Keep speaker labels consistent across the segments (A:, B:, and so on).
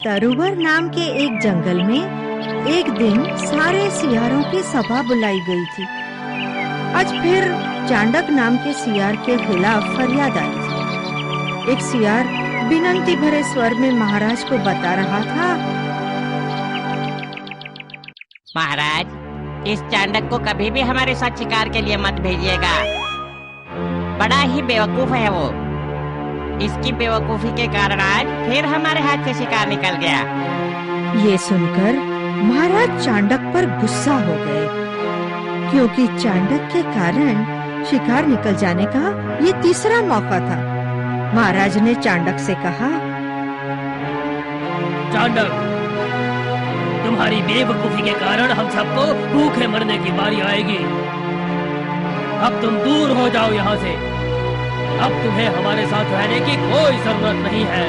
A: तरुवर नाम के एक जंगल में एक दिन सारे सियारों की सभा बुलाई गई थी। आज फिर चांडक नाम के सियार के खिलाफ फरियाद आई थी। एक सियार विनती भरे स्वर में महाराज को बता रहा था,
B: महाराज, इस चांडक को कभी भी हमारे साथ शिकार के लिए मत भेजिएगा। बड़ा ही बेवकूफ है वो। इसकी बेवकूफी के कारण आज फिर हमारे हाथ से शिकार निकल गया।
A: ये सुनकर महाराज चांडक पर गुस्सा हो गए, क्योंकि चांडक के कारण शिकार निकल जाने का ये तीसरा मौका था। महाराज ने चांडक से कहा,
C: चांडक, तुम्हारी बेवकूफी के कारण हम सबको भूखे मरने की बारी आएगी। अब तुम दूर हो जाओ यहाँ से। अब तुम्हें हमारे साथ रहने की कोई जरूरत नहीं है।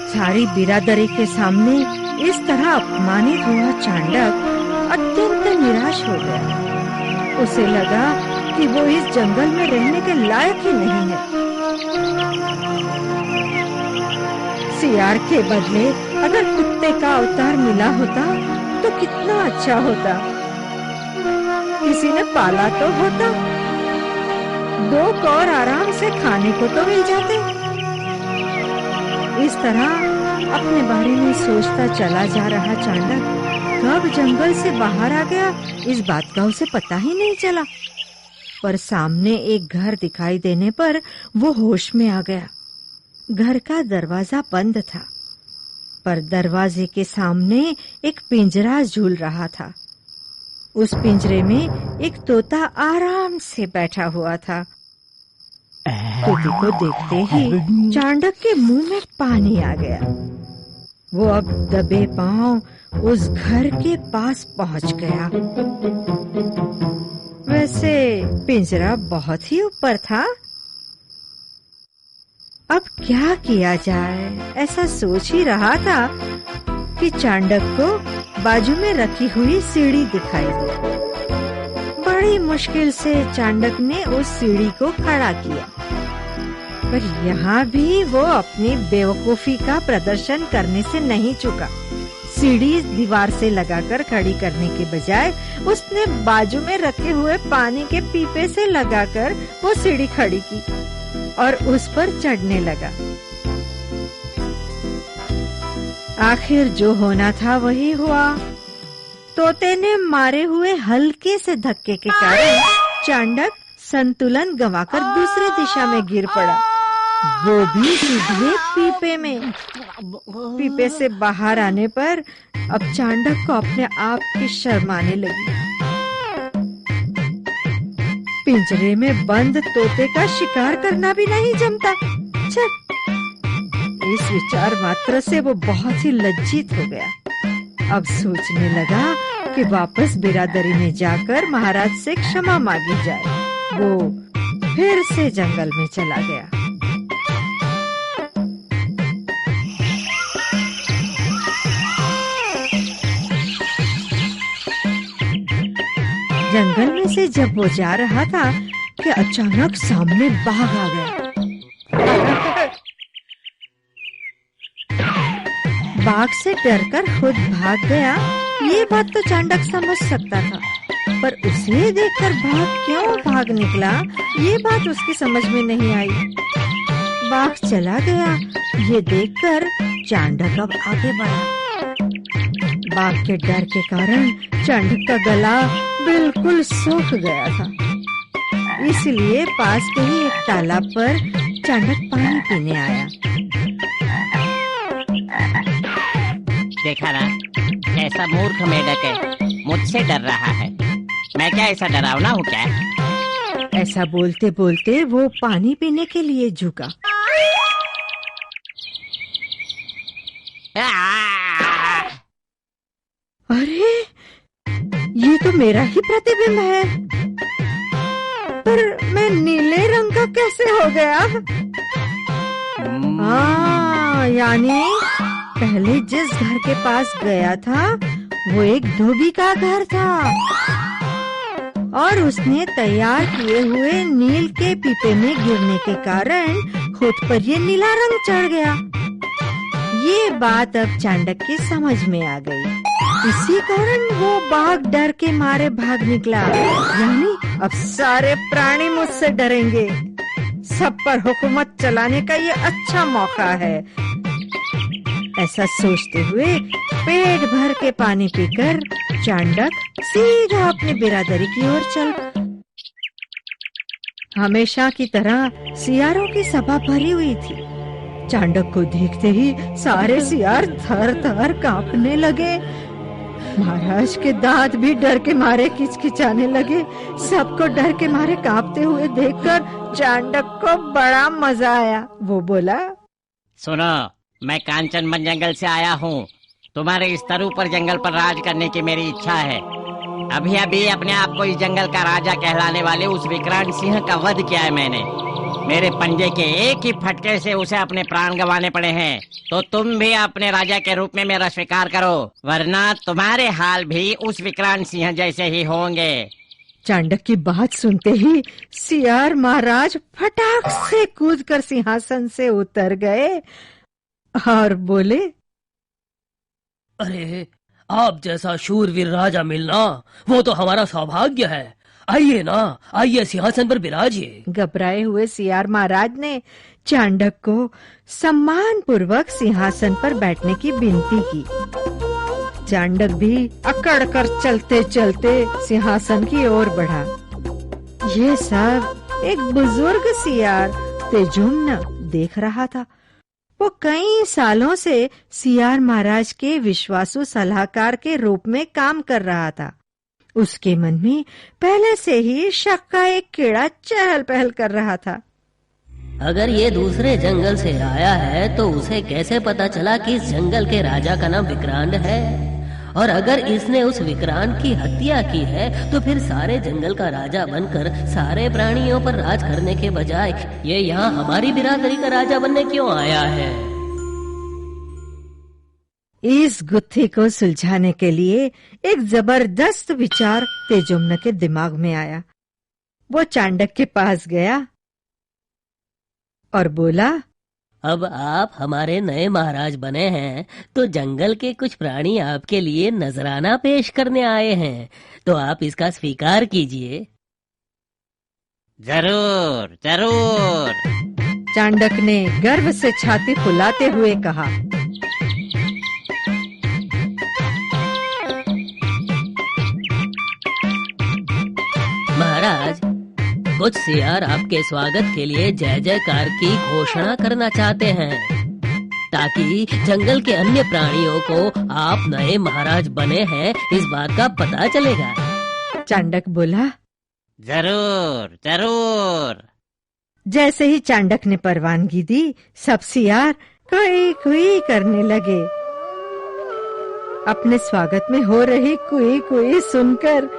A: सारी बिरादरी के सामने इस तरह अपमानित हुआ चांडक अत्यंत निराश हो गया। उसे लगा कि वो इस जंगल में रहने के लायक ही नहीं है। सियार के बदले अगर कुत्ते का अवतार मिला होता तो कितना अच्छा होता। किसी ने पाला तो होता, दो कौर आराम से खाने को तो मिल जाते। इस तरह अपने बारे में सोचता चला जा रहा चांडक कब जंगल से बाहर आ गया, इस बात का उसे पता ही नहीं चला। पर सामने एक घर दिखाई देने पर वो होश में आ गया। घर का दरवाजा बंद था, पर दरवाजे के सामने एक पिंजरा झूल रहा था। उस पिंजरे में एक तोता आराम से बैठा हुआ था। तोते को देखते ही चांडक के मुंह में पानी आ गया। वो अब दबे पांव उस घर के पास पहुंच गया। वैसे पिंजरा बहुत ही ऊपर था। अब क्या किया जाए, ऐसा सोच ही रहा था कि चांडक को बाजू में रखी हुई सीढ़ी दिखाई दी। बड़ी मुश्किल से चांडक ने उस सीढ़ी को खड़ा किया, पर यहाँ भी वो अपनी बेवकूफी का प्रदर्शन करने से नहीं चूका। सीढ़ी दीवार से लगाकर खड़ी करने के बजाय उसने बाजू में रखे हुए पानी के पीपे से लगाकर वो सीढ़ी खड़ी की और उस पर चढ़ने लगा। आखिर जो होना था वही हुआ। तोते ने मारे हुए हल्के से धक्के के कारण चांडक संतुलन गंवाकर दूसरी दिशा में गिर पड़ा, वो भी सीधे पीपे में। पीपे से बाहर आने पर अब चांडक को अपने आप की शर्म आने लगी। पिंजरे में बंद तोते का शिकार करना भी नहीं जमता। चल, इस विचार मात्र से वो बहुत ही लज्जित हो गया। अब सोचने लगा कि वापस बिरादरी में जाकर महाराज से क्षमा मांगी जाए। वो फिर से जंगल में चला गया। जंगल में से जब वो जा रहा था कि अचानक सामने बाघ आ गया। बाघ से डरकर खुद भाग गया, ये बात तो चांडक समझ सकता था, पर उसे देखकर बाघ क्यों भाग निकला, ये बात उसकी समझ में नहीं आई। बाघ चला गया, ये देखकर चांडक अब आगे बढ़ा। बाघ के डर के कारण चांडक का गला बिल्कुल सूख गया था। इसलिए पास के ही एक तालाब पर चांडक पानी पीने आया।
B: देखा ना, ऐसा मूर्ख मेढक है, मुझसे डर रहा है। मैं क्या ऐसा डरावना हूँ क्या?
A: ऐसा बोलते बोलते वो पानी पीने के लिए झुका। अरे, ये तो मेरा ही प्रतिबिंब है, पर मैं नीले रंग का कैसे हो गया? यानी पहले जिस घर के पास गया था वो एक धोबी का घर था और उसने तैयार किए हुए नील के पीपे में गिरने के कारण होठ पर ये नीला रंग चढ़ गया। ये बात अब चांडक की समझ में आ गई। इसी कारण वो बाघ डर के मारे भाग निकला। यानी अब सारे प्राणी मुझसे डरेंगे। सब पर हुकूमत चलाने का ये अच्छा मौका है। ऐसा सोचते हुए पेट भर के पानी पीकर चांडक सीधा अपनी बिरादरी की ओर चल। हमेशा की तरह सियारों की सभा भरी हुई थी। चांडक को देखते ही सारे सियार थर थर कांपने लगे। महाराज के दांत भी डर के मारे किचकिचाने लगे। सबको डर के मारे कांपते हुए देखकर चांडक को बड़ा मजा आया। वो बोला,
B: सुनो, मैं कांचनवन जंगल से आया हूँ। तुम्हारे इस तरु पर जंगल पर राज करने की मेरी इच्छा है। अभी अभी अपने आप को इस जंगल का राजा कहलाने वाले उस विक्रांत सिंह का वध किया है मैंने। मेरे पंजे के एक ही फटके से उसे अपने प्राण गंवाने पड़े हैं। तो तुम भी अपने राजा के रूप में मेरा स्वीकार करो, वरना तुम्हारे हाल भी उस विक्रांत सिंह जैसे ही होंगे।
A: चांडक की बात सुनते ही सियार महाराज फटाक से कूदकर सिंहासन से उतर गए और बोले,
C: अरे, आप जैसा शूरवीर राजा मिलना वो तो हमारा सौभाग्य है। आइए ना, आइए सिंहासन पर विराजिए।
A: घबराए हुए सियार महाराज ने चांडक को सम्मान पूर्वक सिंहासन पर बैठने की विनती की। चांडक भी अकड़ कर चलते चलते सिंहासन की ओर बढ़ा। ये सब एक बुजुर्ग सियार तेजुम्न देख रहा था। वो कई सालों से सियार महाराज के विश्वासु सलाहकार के रूप में काम कर रहा था। उसके मन में पहले से ही शक का एक कीड़ा चहल पहल कर रहा था।
D: अगर ये दूसरे जंगल से आया है तो उसे कैसे पता चला कि इस जंगल के राजा का नाम विक्रांत है? और अगर इसने उस विक्रांत की हत्या की है तो फिर सारे जंगल का राजा बनकर सारे प्राणियों पर राज करने के बजाय ये यहाँ हमारी बिरादरी का राजा बनने क्यों आया है?
A: इस गुत्थी को सुलझाने के लिए एक जबरदस्त विचार तेजुम्न के दिमाग में आया। वो चांडक के पास गया और बोला,
D: अब आप हमारे नए महाराज बने हैं तो जंगल के कुछ प्राणी आपके लिए नजराना पेश करने आए हैं, तो आप इसका स्वीकार कीजिए।
B: जरूर जरूर।
A: चांडक ने गर्व से छाती फुलाते हुए कहा।
D: महाराज, कुछ सियार आपके स्वागत के लिए जय जयकार की घोषणा करना चाहते हैं, ताकि जंगल के अन्य प्राणियों को आप नए महाराज बने हैं इस बात का पता चलेगा।
A: चांडक बोला,
B: जरूर जरूर।
A: जैसे ही चांडक ने परवानगी दी, सब सियार कुई कुई करने लगे। अपने स्वागत में हो रही कुई कुई सुनकर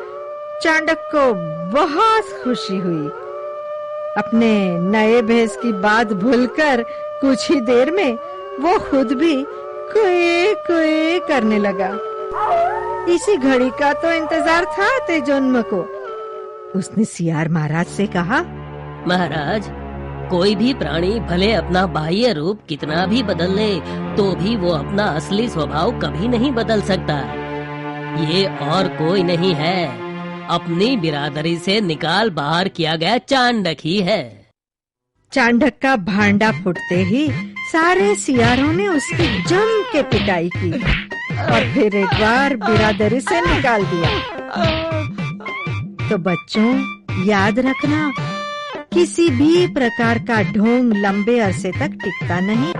A: चांडक को बहुत खुशी हुई। अपने नए भेष की बात भूलकर कुछ ही देर में वो खुद भी कुई कुई करने लगा। इसी घड़ी का तो इंतजार था तेजुम्न को। उसने सियार महाराज से कहा,
D: महाराज, कोई भी प्राणी भले अपना बाह्य रूप कितना भी बदल ले तो भी वो अपना असली स्वभाव कभी नहीं बदल सकता। ये और कोई नहीं है, अपनी बिरादरी से निकाल बाहर किया गया चांडक ही है।
A: चांडक का भांडा फूटते ही सारे सियारों ने उसकी जम के पिटाई की और फिर एक बार बिरादरी से निकाल दिया। तो बच्चों, याद रखना, किसी भी प्रकार का ढोंग लंबे अरसे तक टिकता नहीं।